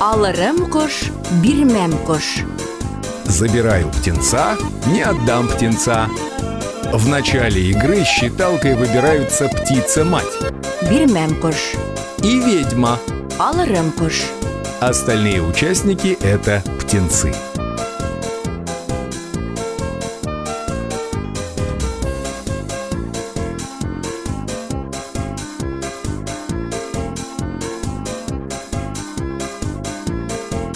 Алырым кош, бирмем кош. Забираю птенца, не отдам птенца. В начале игры считалкой выбираются птица-мать Бирмем кош. и ведьма. Алырым кош. Остальные участники – это птенцы.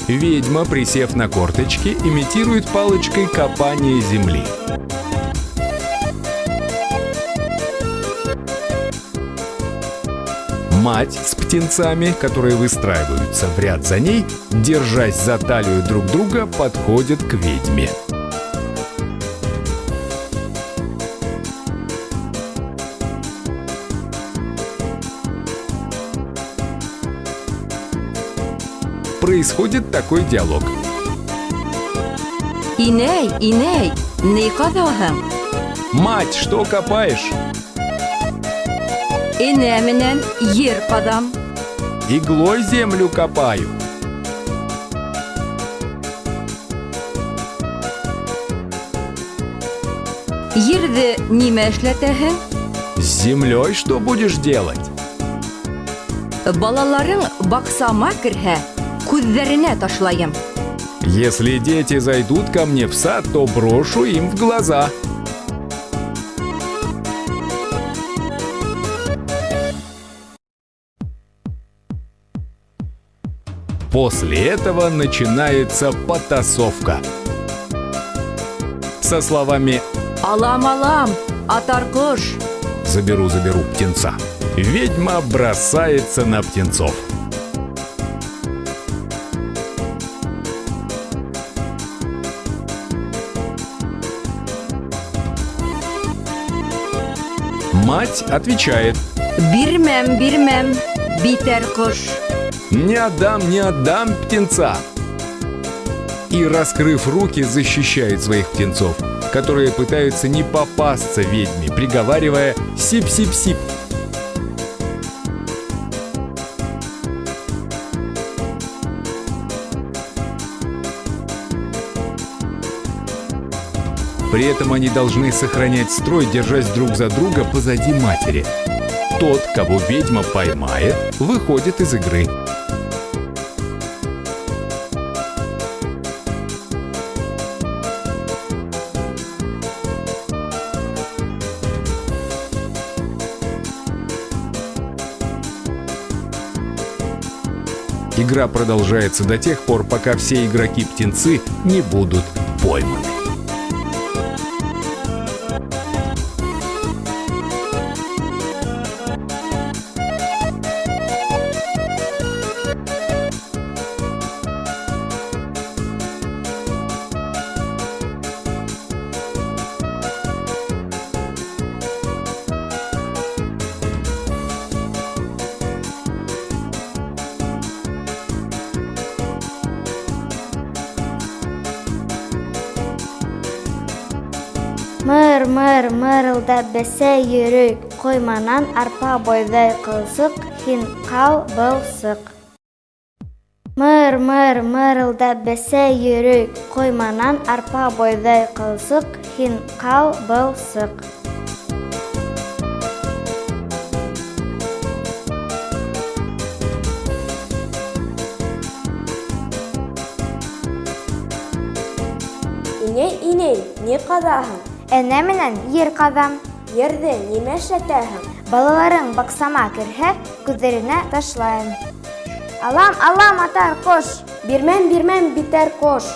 Ведьма, присев на корточки, имитирует палочкой копание земли. Мать с птенцами, которые выстраиваются в ряд за ней, держась за талию друг друга, подходят к ведьме. Происходит такой диалог. Иней, иней, не кадаһың? Мать, что копаешь? Ине менен ер кадам. Иглой землю копаю. Ерде ниме эшләтәһең? С землей что будешь делать? Балаларың баксама керһә, күҙҙәренә ташлайым. Если дети зайдут ко мне в сад, то брошу им в глаза. После этого начинается потасовка. Со словами Алам, алам, атар кош. «заберу птенца» ведьма бросается на птенцов. Мать отвечает: Бирмем, бирмем, битер кош. не отдам птенца. И, раскрыв руки, защищает своих птенцов, которые пытаются не попасться ведьме, приговаривая «сип-сип-сип». При этом они должны сохранять строй, держась друг за друга позади матери. Тот, кого ведьма поймает, выходит из игры. Игра продолжается до тех пор, пока все игроки-птенцы не будут пойманы. Мыр-мыр мырылдап бәсә йөрөк, койманан арпа бойдай кылсык, һин кал былсык. Мыр-мыр мырылдап бәсә йөрөк, койманан арпа бойдай кылсык, һин кал былсык. Иней, иней, не кадаһың? Әнә менән ер ҡаҙам. Ерҙе нимә эшләтәһең? Балаларың баҡсама керһә, күҙҙәренә ташлайым. Алам, алам, атар кош. Бирмәм, бирмәм, битәр кош.